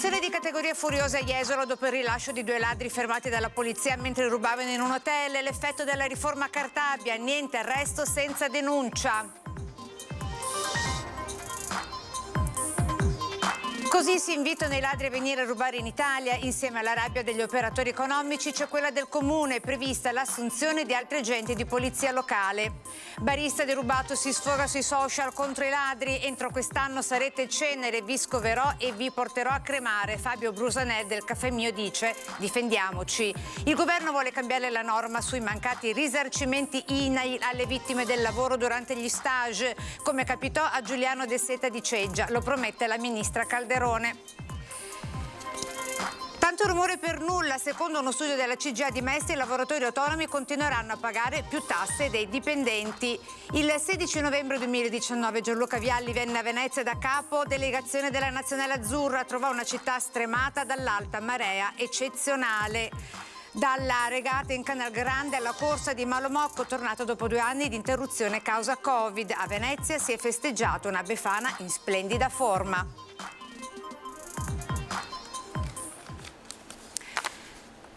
Associazione di categoria furiosa a Jesolo dopo il rilascio di 2 ladri fermati dalla polizia mentre rubavano in un hotel. L'effetto della riforma Cartabia, niente arresto senza denuncia. Così si invitano i ladri a venire a rubare in Italia. Insieme alla rabbia degli operatori economici c'è quella del comune, prevista l'assunzione di altri agenti di polizia locale. Barista derubato si sfoga sui social contro i ladri. Entro quest'anno sarete cenere, vi scoverò e vi porterò a cremare. Fabio Brusanè del Caffè Mio dice: difendiamoci. Il governo vuole cambiare la norma sui mancati risarcimenti INAIL alle vittime del lavoro durante gli stage, come capitò a Giuliano De Seta di Ceggia. Lo promette la ministra Calderone. Tanto rumore per nulla. Secondo uno studio della CGIA di Mestre, i lavoratori autonomi continueranno a pagare più tasse dei dipendenti. Il 16 novembre 2019 Gianluca Vialli venne a Venezia da capo delegazione della Nazionale Azzurra. Trovò una città stremata dall'alta marea eccezionale. Dalla regata in Canal Grande alla corsa di Malomocco, tornata dopo 2 anni di interruzione causa Covid. A Venezia si è festeggiato una Befana in splendida forma.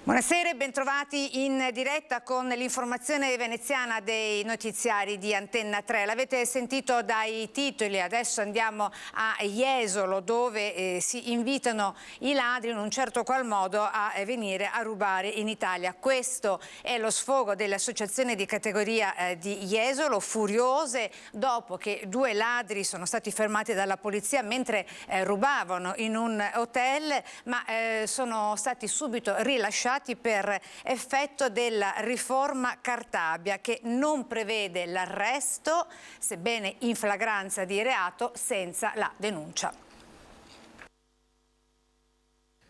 Buonasera e bentrovati in diretta con l'informazione veneziana dei notiziari di Antenna 3. L'avete sentito dai titoli, adesso andiamo a Jesolo dove si invitano i ladri in un certo qual modo a venire a rubare in Italia. Questo è lo sfogo delle associazioni di categoria di Jesolo, furiose dopo che 2 ladri sono stati fermati dalla polizia mentre rubavano in un hotel, ma sono stati subito rilasciati per effetto della riforma Cartabia, che non prevede l'arresto, sebbene in flagranza di reato, senza la denuncia.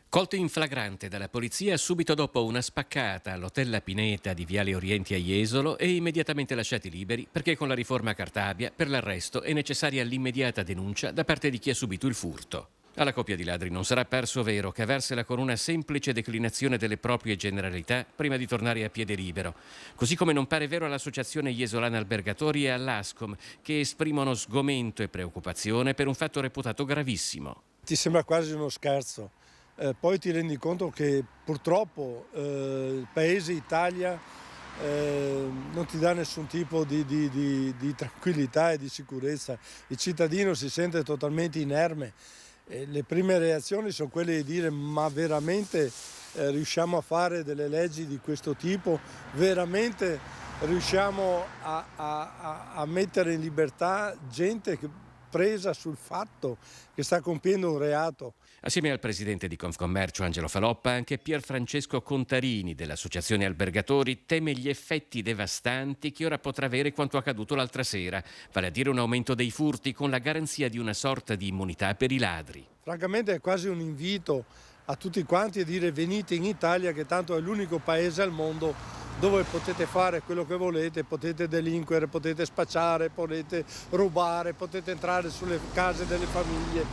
Colto in flagrante dalla polizia subito dopo una spaccata all'hotel La Pineta di Viale Orienti a Jesolo e immediatamente lasciati liberi perché con la riforma Cartabia per l'arresto è necessaria l'immediata denuncia da parte di chi ha subito il furto. Alla coppia di ladri non sarà perso vero cavarsela con una semplice declinazione delle proprie generalità prima di tornare a piede libero. Così come non pare vero all'Associazione Jesolana Albergatori e all'Ascom, che esprimono sgomento e preoccupazione per un fatto reputato gravissimo. Ti sembra quasi uno scherzo. Poi ti rendi conto che purtroppo il paese Italia non ti dà nessun tipo di tranquillità e di sicurezza. Il cittadino si sente totalmente inerme. Le prime reazioni sono quelle di dire: ma veramente riusciamo a fare delle leggi di questo tipo? Veramente riusciamo a mettere in libertà gente presa sul fatto che sta compiendo un reato? Assieme al presidente di Confcommercio Angelo Faloppa, anche Pier Francesco Contarini dell'Associazione Albergatori teme gli effetti devastanti che ora potrà avere quanto accaduto l'altra sera, vale a dire un aumento dei furti con la garanzia di una sorta di immunità per i ladri. Francamente è quasi un invito a tutti quanti a dire: venite in Italia, che tanto è l'unico paese al mondo dove potete fare quello che volete, potete delinquere, potete spacciare, potete rubare, potete entrare sulle case delle famiglie,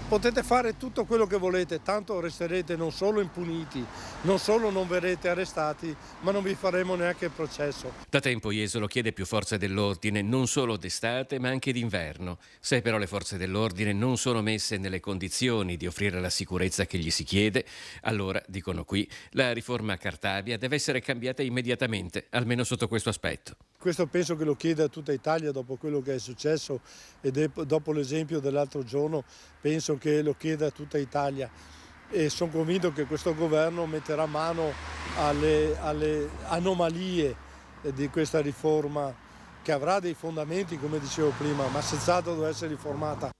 potete fare tutto quello che volete, tanto resterete non solo impuniti, non solo non verrete arrestati, ma non vi faremo neanche il processo. Da tempo Jesolo chiede più forze dell'ordine, non solo d'estate ma anche d'inverno. Se però le forze dell'ordine non sono messe nelle condizioni di offrire la sicurezza che gli si chiede, allora, dicono qui, la riforma Cartabia deve essere cambiata immediatamente, almeno sotto questo aspetto. Questo penso che lo chieda tutta Italia dopo quello che è successo e dopo l'esempio dell'altro giorno penso che lo chieda tutta Italia e sono convinto che questo governo metterà mano alle anomalie di questa riforma che avrà dei fondamenti, come dicevo prima, ma senz'altro deve essere riformata.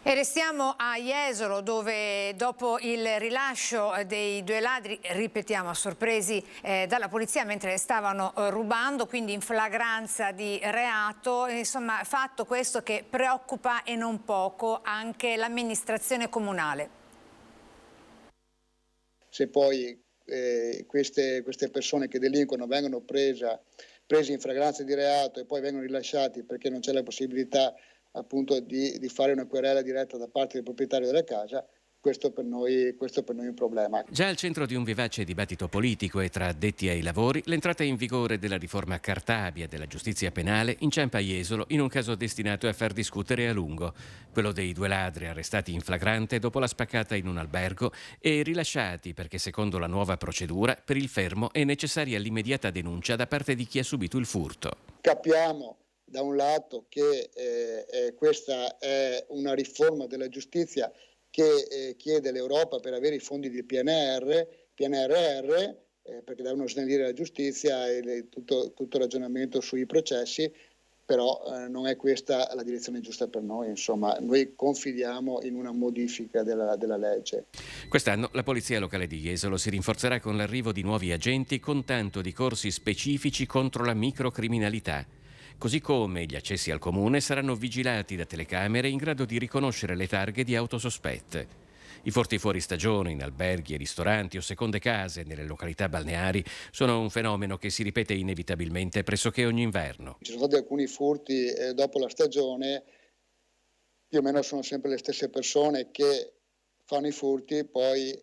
E restiamo a Jesolo dove dopo il rilascio dei 2 ladri, ripetiamo, sorpresi dalla polizia mentre stavano rubando, quindi in flagranza di reato, insomma fatto questo che preoccupa e non poco anche l'amministrazione comunale. Se poi queste persone che delinquono vengono prese in flagranza di reato e poi vengono rilasciati perché non c'è la possibilità appunto di fare una querela diretta da parte del proprietario della casa, questo per noi è un problema. Già al centro di un vivace dibattito politico e tra addetti ai lavori, l'entrata in vigore della riforma Cartabia della giustizia penale inciampa Jesolo in un caso destinato a far discutere a lungo, quello dei 2 ladri arrestati in flagrante dopo la spaccata in un albergo e rilasciati perché secondo la nuova procedura per il fermo è necessaria l'immediata denuncia da parte di chi ha subito il furto. Capiamo da un lato che questa è una riforma della giustizia che chiede l'Europa per avere i fondi del PNRR, perché devono snellire la giustizia e tutto il ragionamento sui processi, però non è questa la direzione giusta per noi. Insomma, noi confidiamo in una modifica della legge. Quest'anno la Polizia Locale di Jesolo si rinforzerà con l'arrivo di nuovi agenti con tanto di corsi specifici contro la microcriminalità. Così come gli accessi al comune saranno vigilati da telecamere in grado di riconoscere le targhe di auto sospette. I furti fuori stagione in alberghi e ristoranti o seconde case nelle località balneari sono un fenomeno che si ripete inevitabilmente pressoché ogni inverno. Ci sono stati alcuni furti dopo la stagione, più o meno sono sempre le stesse persone che fanno i furti, poi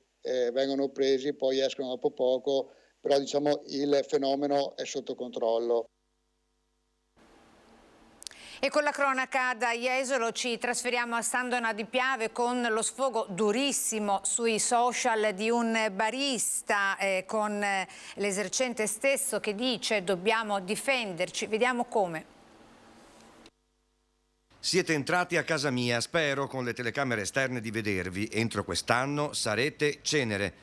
vengono presi, poi escono dopo poco, però diciamo il fenomeno è sotto controllo. E con la cronaca da Jesolo ci trasferiamo a San Donà di Piave con lo sfogo durissimo sui social di un barista con l'esercente stesso che dice dobbiamo difenderci. Vediamo come. Siete entrati a casa mia, spero con le telecamere esterne di vedervi. Entro quest'anno sarete cenere.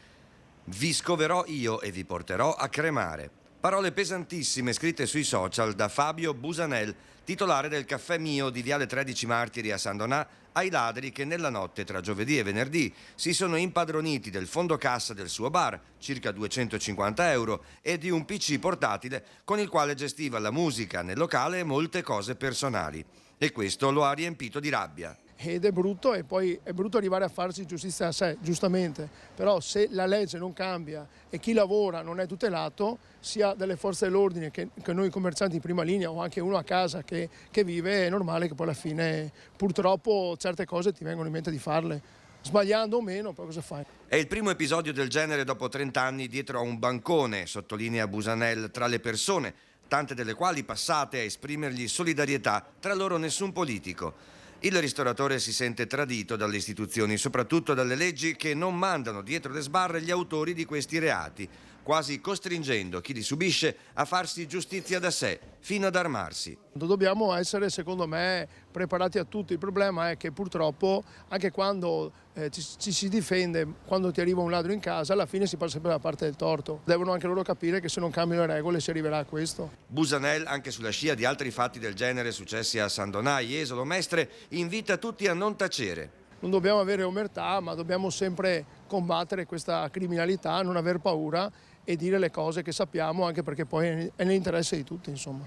Vi scoverò io e vi porterò a cremare. Parole pesantissime scritte sui social da Fabio Busanel, titolare del Caffè Mio di Viale 13 Martiri a San Donà, ai ladri che nella notte tra giovedì e venerdì si sono impadroniti del fondo cassa del suo bar, circa 250 euro, e di un PC portatile con il quale gestiva la musica nel locale e molte cose personali. E questo lo ha riempito di rabbia. Ed è brutto, e poi è brutto arrivare a farsi giustizia a sé, giustamente, però se la legge non cambia e chi lavora non è tutelato, sia delle forze dell'ordine che noi commercianti in prima linea o anche uno a casa che vive, è normale che poi alla fine purtroppo certe cose ti vengono in mente di farle, sbagliando o meno, poi cosa fai? È il primo episodio del genere dopo 30 anni dietro a un bancone, sottolinea Busanel, tra le persone, tante delle quali passate a esprimergli solidarietà, tra loro nessun politico. Il ristoratore si sente tradito dalle istituzioni, soprattutto dalle leggi che non mandano dietro le sbarre gli autori di questi reati, quasi costringendo chi li subisce a farsi giustizia da sé, fino ad armarsi. Dobbiamo essere, secondo me, preparati a tutto. Il problema è che purtroppo, anche quando ci si difende, quando ti arriva un ladro in casa, alla fine si passa sempre dalla parte del torto. Devono anche loro capire che se non cambiano le regole si arriverà a questo. Busanel, anche sulla scia di altri fatti del genere successi a San Donà, Jesolo, Mestre, invita tutti a non tacere. Non dobbiamo avere omertà, ma dobbiamo sempre combattere questa criminalità, non aver paura e dire le cose che sappiamo, anche perché poi è nell'interesse di tutti, insomma.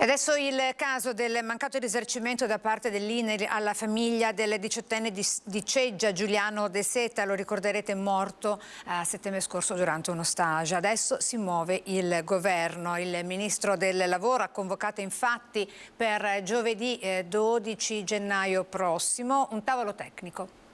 E adesso il caso del mancato risarcimento da parte dell'INAIL alla famiglia del 18enne di Ceggia, Giuliano De Seta, lo ricorderete, morto a settembre scorso durante uno stage. Adesso si muove il governo. Il ministro del lavoro ha convocato infatti per giovedì 12 gennaio prossimo un tavolo tecnico.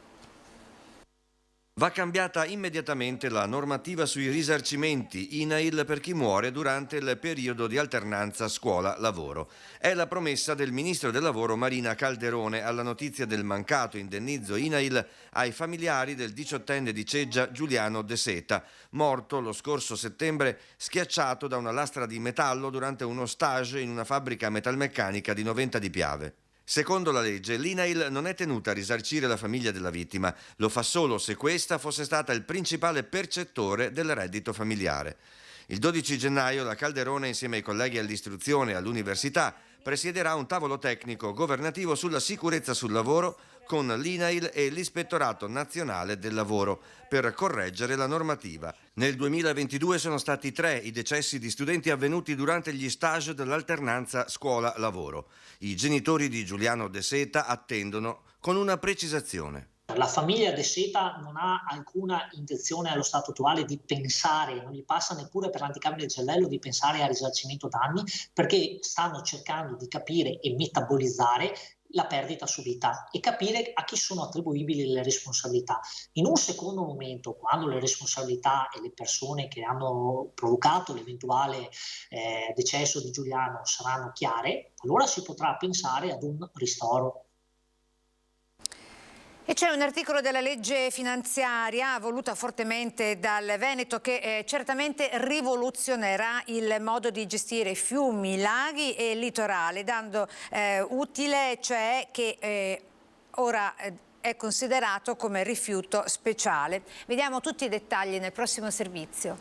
Va cambiata immediatamente la normativa sui risarcimenti INAIL per chi muore durante il periodo di alternanza scuola-lavoro. È la promessa del ministro del lavoro Marina Calderone alla notizia del mancato indennizzo INAIL ai familiari del 18enne di Ceggia Giuliano De Seta, morto lo scorso settembre schiacciato da una lastra di metallo durante uno stage in una fabbrica metalmeccanica di Noventa di Piave. Secondo la legge, l'INAIL non è tenuta a risarcire la famiglia della vittima, lo fa solo se questa fosse stata il principale percettore del reddito familiare. Il 12 gennaio la Calderone, insieme ai colleghi all'istruzione e all'università, presiederà un tavolo tecnico governativo sulla sicurezza sul lavoro con l'INAIL e l'Ispettorato Nazionale del Lavoro per correggere la normativa. Nel 2022 sono stati 3 i decessi di studenti avvenuti durante gli stage dell'alternanza scuola-lavoro. I genitori di Giuliano De Seta attendono con una precisazione. La famiglia De Seta non ha alcuna intenzione allo stato attuale di pensare, non gli passa neppure per l'anticamera del cervello di pensare al risarcimento danni, perché stanno cercando di capire e metabolizzare la perdita subita e capire a chi sono attribuibili le responsabilità. In un secondo momento, quando le responsabilità e le persone che hanno provocato l'eventuale decesso di Giuliano saranno chiare, allora si potrà pensare ad un ristoro. E c'è un articolo della legge finanziaria voluta fortemente dal Veneto che certamente rivoluzionerà il modo di gestire fiumi, laghi e litorale, dando utile, cioè che ora è considerato come rifiuto speciale. Vediamo tutti i dettagli nel prossimo servizio.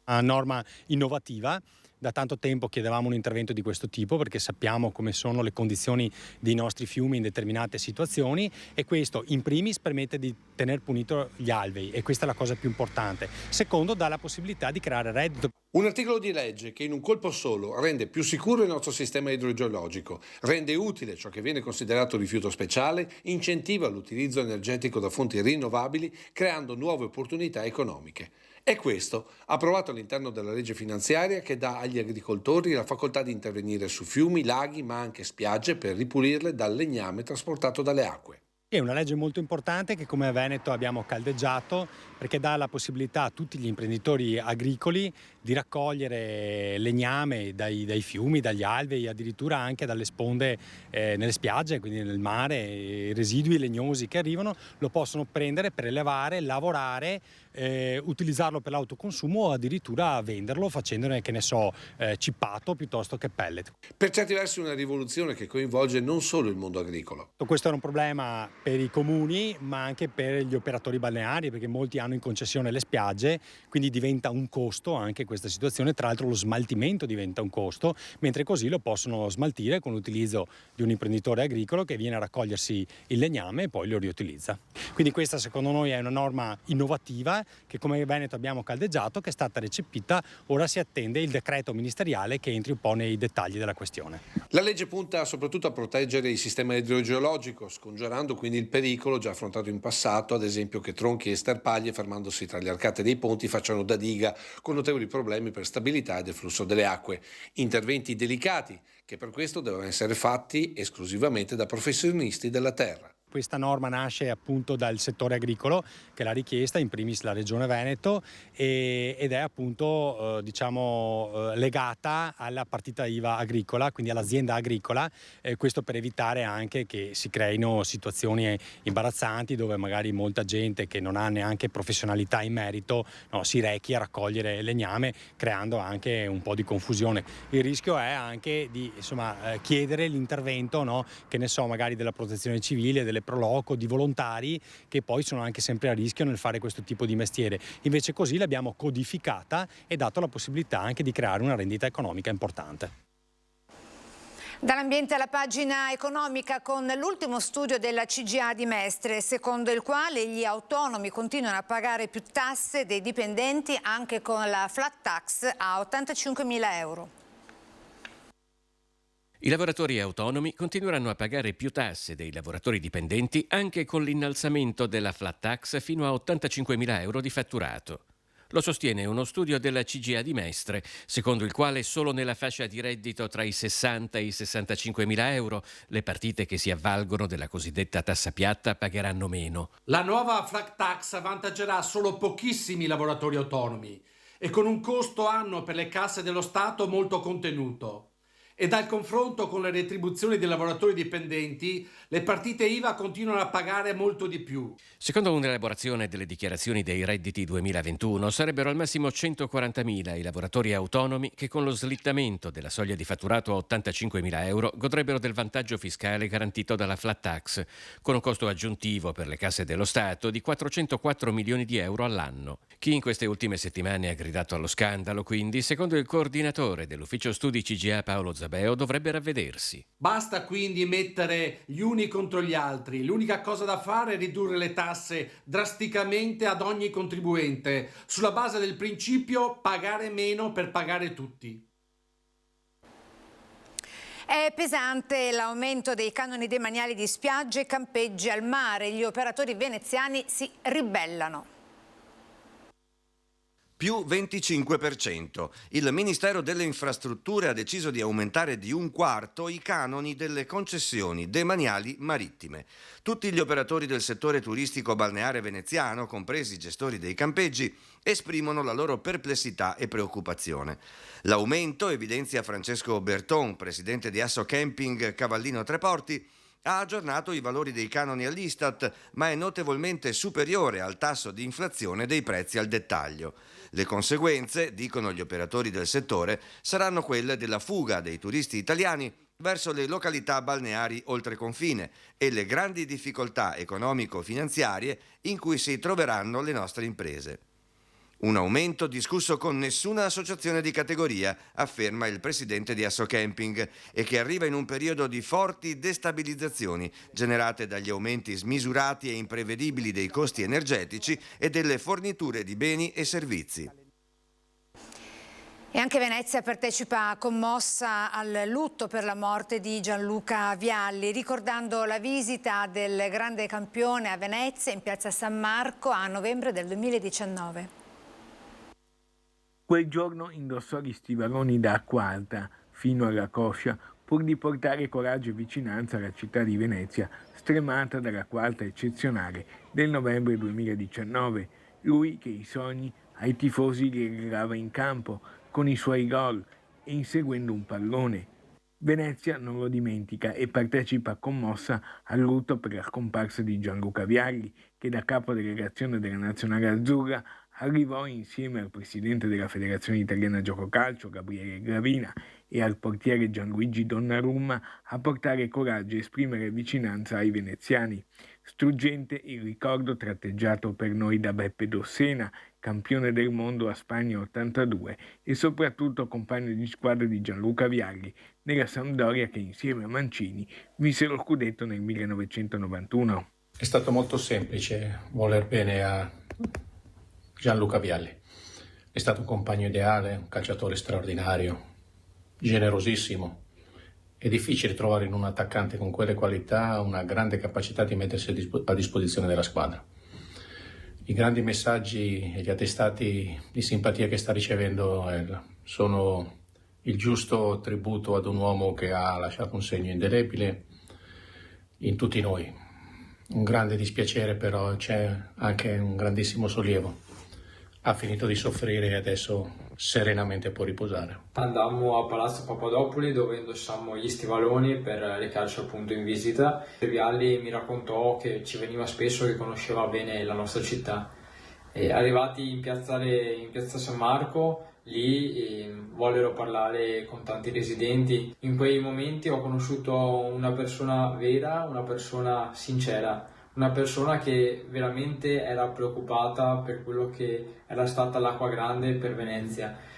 Una norma innovativa. Da tanto tempo chiedevamo un intervento di questo tipo perché sappiamo come sono le condizioni dei nostri fiumi in determinate situazioni e questo in primis permette di tener punito gli alvei e questa è la cosa più importante. Secondo, dà la possibilità di creare reddito. Un articolo di legge che in un colpo solo rende più sicuro il nostro sistema idrogeologico, rende utile ciò che viene considerato rifiuto speciale, incentiva l'utilizzo energetico da fonti rinnovabili creando nuove opportunità economiche. È questo approvato all'interno della legge finanziaria che dà agli agricoltori la facoltà di intervenire su fiumi, laghi ma anche spiagge per ripulirle dal legname trasportato dalle acque. È una legge molto importante che come Veneto abbiamo caldeggiato perché dà la possibilità a tutti gli imprenditori agricoli di raccogliere legname dai fiumi, dagli alvei, addirittura anche dalle sponde nelle spiagge, quindi nel mare, i residui legnosi che arrivano lo possono prendere, prelevare, lavorare, utilizzarlo per l'autoconsumo o addirittura venderlo facendone, che ne so, cippato piuttosto che pellet. Per certi versi una rivoluzione che coinvolge non solo il mondo agricolo. Questo era un problema per i comuni ma anche per gli operatori balneari perché molti hanno in concessione le spiagge, quindi diventa un costo anche questa situazione, tra l'altro lo smaltimento diventa un costo, mentre così lo possono smaltire con l'utilizzo di un imprenditore agricolo che viene a raccogliersi il legname e poi lo riutilizza. Quindi questa secondo noi è una norma innovativa che come Veneto abbiamo caldeggiato, che è stata recepita, ora si attende il decreto ministeriale che entri un po' nei dettagli della questione. La legge punta soprattutto a proteggere il sistema idrogeologico, scongiurando quindi il pericolo già affrontato in passato, ad esempio che tronchi e sterpaglie fermandosi tra le arcate dei ponti facciano da diga con notevoli problemi per stabilità e deflusso delle acque. Interventi delicati che per questo devono essere fatti esclusivamente da professionisti della terra. Questa norma nasce appunto dal settore agricolo che l'ha richiesta, in primis la Regione Veneto, ed è appunto legata alla partita IVA agricola, quindi all'azienda agricola, questo per evitare anche che si creino situazioni imbarazzanti dove magari molta gente che non ha neanche professionalità in merito si rechi a raccogliere legname, creando anche un po' di confusione. Il rischio è anche di chiedere l'intervento, che ne so, magari della protezione civile, delle proloco, di volontari che poi sono anche sempre a rischio nel fare questo tipo di mestiere. Invece così l'abbiamo codificata e dato la possibilità anche di creare una rendita economica importante. Dall'ambiente alla pagina economica con l'ultimo studio della CGIA di Mestre, secondo il quale gli autonomi continuano a pagare più tasse dei dipendenti anche con la flat tax a 85.000 euro. I lavoratori autonomi continueranno a pagare più tasse dei lavoratori dipendenti anche con l'innalzamento della flat tax fino a 85.000 euro di fatturato. Lo sostiene uno studio della CGIA di Mestre, secondo il quale solo nella fascia di reddito tra i 60 e i 65.000 euro le partite che si avvalgono della cosiddetta tassa piatta pagheranno meno. La nuova flat tax avvantaggerà solo pochissimi lavoratori autonomi e con un costo annuo per le casse dello Stato molto contenuto. E dal confronto con le retribuzioni dei lavoratori dipendenti, le partite IVA continuano a pagare molto di più. Secondo un'elaborazione delle dichiarazioni dei redditi 2021, sarebbero al massimo 140.000 i lavoratori autonomi che con lo slittamento della soglia di fatturato a 85.000 euro godrebbero del vantaggio fiscale garantito dalla flat tax, con un costo aggiuntivo per le casse dello Stato di 404 milioni di euro all'anno. Chi in queste ultime settimane ha gridato allo scandalo, quindi, secondo il coordinatore dell'ufficio studi CGIA Paolo Zabeo, dovrebbe ravvedersi. Basta quindi mettere gli uni contro gli altri. L'unica cosa da fare è ridurre le tasse drasticamente ad ogni contribuente, sulla base del principio pagare meno per pagare tutti. È pesante l'aumento dei canoni demaniali di spiagge e campeggi al mare. Gli operatori veneziani si ribellano. più 25%. Il Ministero delle Infrastrutture ha deciso di aumentare di 1/4 i canoni delle concessioni demaniali marittime. Tutti gli operatori del settore turistico balneare veneziano, compresi i gestori dei campeggi, esprimono la loro perplessità e preoccupazione. L'aumento, evidenzia Francesco Berton, presidente di Asso Camping Cavallino Treporti, ha aggiornato i valori dei canoni all'Istat, ma è notevolmente superiore al tasso di inflazione dei prezzi al dettaglio. Le conseguenze, dicono gli operatori del settore, saranno quelle della fuga dei turisti italiani verso le località balneari oltre confine e le grandi difficoltà economico-finanziarie in cui si troveranno le nostre imprese. Un aumento discusso con nessuna associazione di categoria, afferma il presidente di Asso Camping, e che arriva in un periodo di forti destabilizzazioni generate dagli aumenti smisurati e imprevedibili dei costi energetici e delle forniture di beni e servizi. E anche Venezia partecipa commossa al lutto per la morte di Gianluca Vialli, ricordando la visita del grande campione a Venezia in piazza San Marco a novembre del 2019. Quel giorno indossò gli stivaloni da acqua alta fino alla coscia pur di portare coraggio e vicinanza alla città di Venezia, stremata dall'acqua alta eccezionale del novembre 2019. Lui che i sogni ai tifosi li regalava in campo con i suoi gol e inseguendo un pallone. Venezia non lo dimentica e partecipa commossa al lutto per la scomparsa di Gianluca Vialli, che da capo delegazione della Nazionale Azzurra arrivò insieme al presidente della Federazione Italiana Gioco Calcio, Gabriele Gravina, e al portiere Gianluigi Donnarumma a portare coraggio e esprimere vicinanza ai veneziani. Struggente il ricordo tratteggiato per noi da Beppe Dossena, campione del mondo a Spagna 82 e soprattutto compagno di squadra di Gianluca Vialli nella Sampdoria, che insieme a Mancini vinse lo scudetto nel 1991. È stato molto semplice voler bene a Gianluca Vialli. È stato un compagno ideale, un calciatore straordinario, generosissimo. È difficile trovare in un attaccante con quelle qualità una grande capacità di mettersi a disposizione della squadra. I grandi messaggi e gli attestati di simpatia che sta ricevendo sono il giusto tributo ad un uomo che ha lasciato un segno indelebile in tutti noi. Un grande dispiacere, però c'è anche un grandissimo sollievo. Ha finito di soffrire e adesso serenamente può riposare. Andammo a Palazzo Papadopoli, dove indossammo gli stivaloni per recarci appunto in visita. Vialli mi raccontò che ci veniva spesso, che conosceva bene la nostra città. E arrivati in piazza San Marco, lì vollero parlare con tanti residenti. In quei momenti ho conosciuto una persona vera, una persona sincera, una persona che veramente era preoccupata per quello che era stata l'acqua grande per Venezia.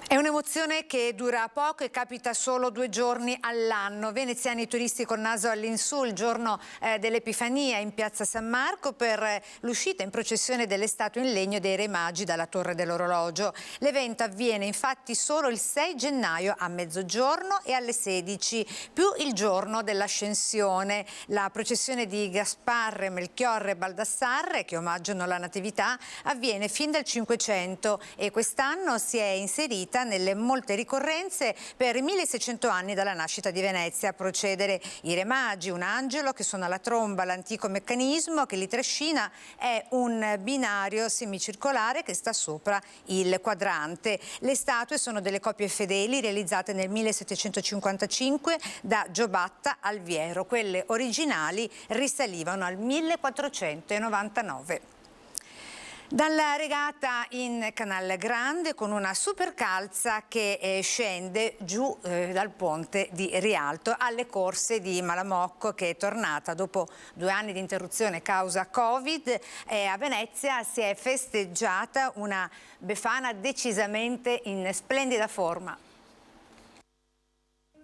È un'emozione che dura poco e capita solo 2 giorni all'anno. Veneziani turisti col naso all'insù il giorno dell'Epifania in piazza San Marco per l'uscita in processione delle statue in legno dei Re Magi dalla Torre dell'Orologio. L'evento avviene infatti solo il 6 gennaio a mezzogiorno e alle 16, più il giorno dell'Ascensione. La processione di Gasparre, Melchiorre e Baldassarre, che omaggiano la Natività, avviene fin dal 500 e quest'anno si è inserita nelle molte ricorrenze per i 1600 anni dalla nascita di Venezia. A procedere i Re Magi, un angelo che suona la tromba, l'antico meccanismo che li trascina è un binario semicircolare che sta sopra il quadrante. Le statue sono delle copie fedeli realizzate nel 1755 da Giobatta Alviero. Quelle originali risalivano al 1499. Dalla regata in Canal Grande con una supercalza che scende giù dal ponte di Rialto alle corse di Malamocco, che è tornata dopo 2 anni di interruzione causa Covid. A Venezia si è festeggiata una Befana decisamente in splendida forma.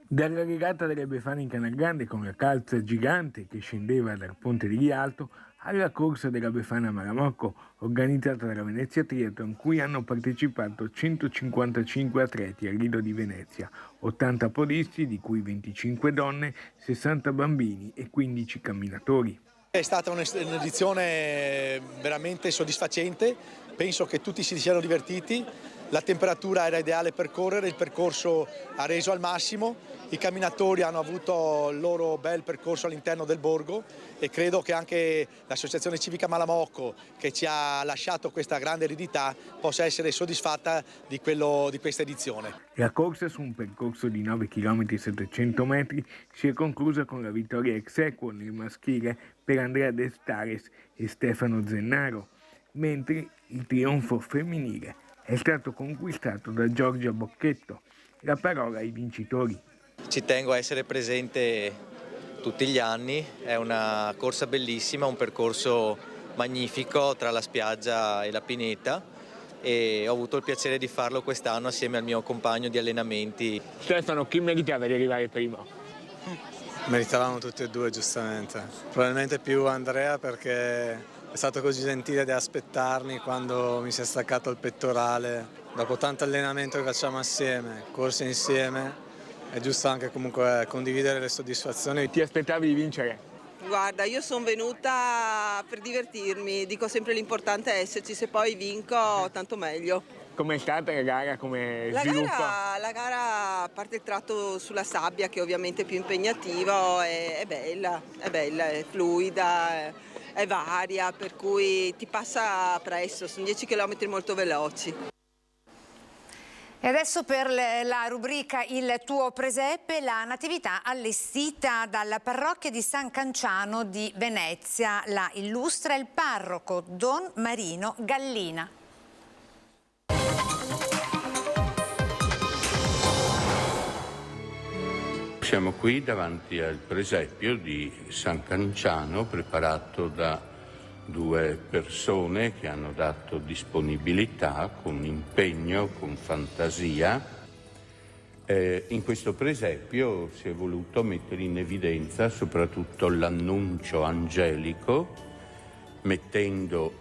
Dalla regata delle Befane in Canal Grande con la calza gigante che scendeva dal ponte di Rialto alla corsa della Befana a Malamocco, organizzata dalla Venezia Triathlon, in cui hanno partecipato 155 atleti al Lido di Venezia, 80 podisti, di cui 25 donne, 60 bambini e 15 camminatori. È stata un'edizione veramente soddisfacente, penso che tutti si siano divertiti, la temperatura era ideale per correre, il percorso ha reso al massimo, i camminatori hanno avuto il loro bel percorso all'interno del borgo e credo che anche l'Associazione Civica Malamocco, che ci ha lasciato questa grande eredità, possa essere soddisfatta di questa edizione. La corsa su un percorso di 9 km e 700 metri si è conclusa con la vittoria ex aequo nel maschile per Andrea De Stares e Stefano Zennaro, mentre il trionfo femminile è stato conquistato da Giorgia Bocchetto. La parola ai vincitori. Ci tengo a essere presente tutti gli anni, è una corsa bellissima, un percorso magnifico tra la spiaggia e la pineta e ho avuto il piacere di farlo quest'anno assieme al mio compagno di allenamenti. Stefano, chi meritava di arrivare prima? Meritavamo tutti e due, giustamente. Probabilmente più Andrea, perché è stato così gentile di aspettarmi quando mi si è staccato il pettorale. Dopo tanto allenamento che facciamo assieme, corse insieme, è giusto anche comunque condividere le soddisfazioni. Ti aspettavi di vincere? Guarda, io sono venuta per divertirmi, dico sempre l'importante è esserci, se poi vinco tanto meglio. Com'è stata la gara? Come sviluppa? La gara, a parte il tratto sulla sabbia che ovviamente è più impegnativo, è bella, è fluida, è varia, per cui ti passa presto, sono 10 km molto veloci. E adesso per la rubrica Il tuo presepe, la natività allestita dalla parrocchia di San Canciano di Venezia. La illustra il parroco Don Marino Gallina. Siamo qui davanti al presepio di San Canciano preparato da due persone che hanno dato disponibilità con impegno, con fantasia. In questo presepio si è voluto mettere in evidenza soprattutto l'annuncio angelico, mettendo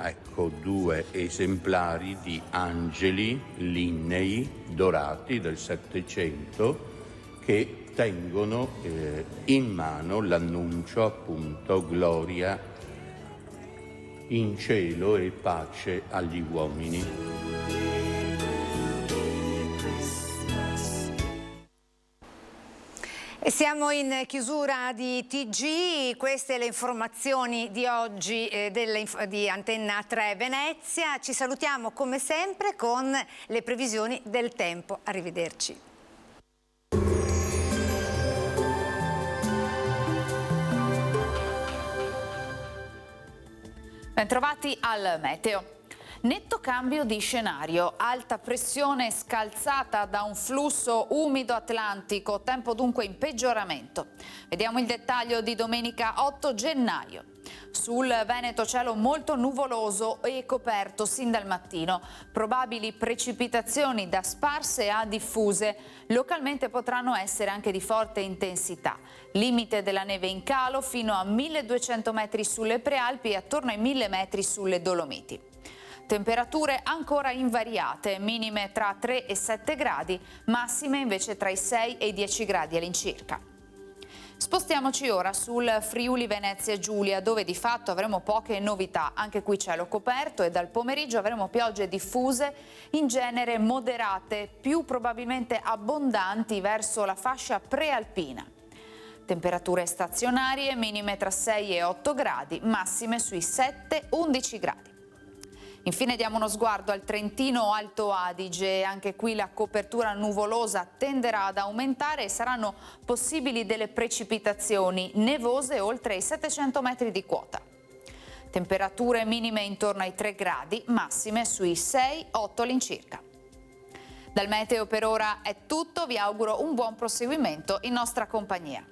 due esemplari di angeli lignei dorati del Settecento che tengono in mano l'annuncio appunto gloria in cielo e pace agli uomini. E siamo in chiusura di TG, queste le informazioni di oggi di Antenna 3 Venezia. Ci salutiamo come sempre con le previsioni del tempo. Arrivederci. Bentrovati al meteo. Netto cambio di scenario, alta pressione scalzata da un flusso umido atlantico, tempo dunque in peggioramento. Vediamo il dettaglio di domenica 8 gennaio. Sul Veneto cielo molto nuvoloso e coperto sin dal mattino. Probabili precipitazioni da sparse a diffuse. Localmente potranno essere anche di forte intensità. Limite della neve in calo fino a 1200 metri sulle Prealpi e attorno ai 1000 metri sulle Dolomiti. Temperature ancora invariate, minime tra 3 e 7 gradi, massime invece tra i 6 e i 10 gradi all'incirca. Spostiamoci ora sul Friuli Venezia Giulia, dove di fatto avremo poche novità. Anche qui cielo coperto e dal pomeriggio avremo piogge diffuse, in genere moderate, più probabilmente abbondanti verso la fascia prealpina. Temperature stazionarie, minime tra 6 e 8 gradi, massime sui 7-11 gradi. Infine diamo uno sguardo al Trentino Alto Adige, anche qui la copertura nuvolosa tenderà ad aumentare e saranno possibili delle precipitazioni nevose oltre i 700 metri di quota. Temperature minime intorno ai 3 gradi, massime sui 6-8 all'incirca. Dal meteo per ora è tutto, vi auguro un buon proseguimento in nostra compagnia.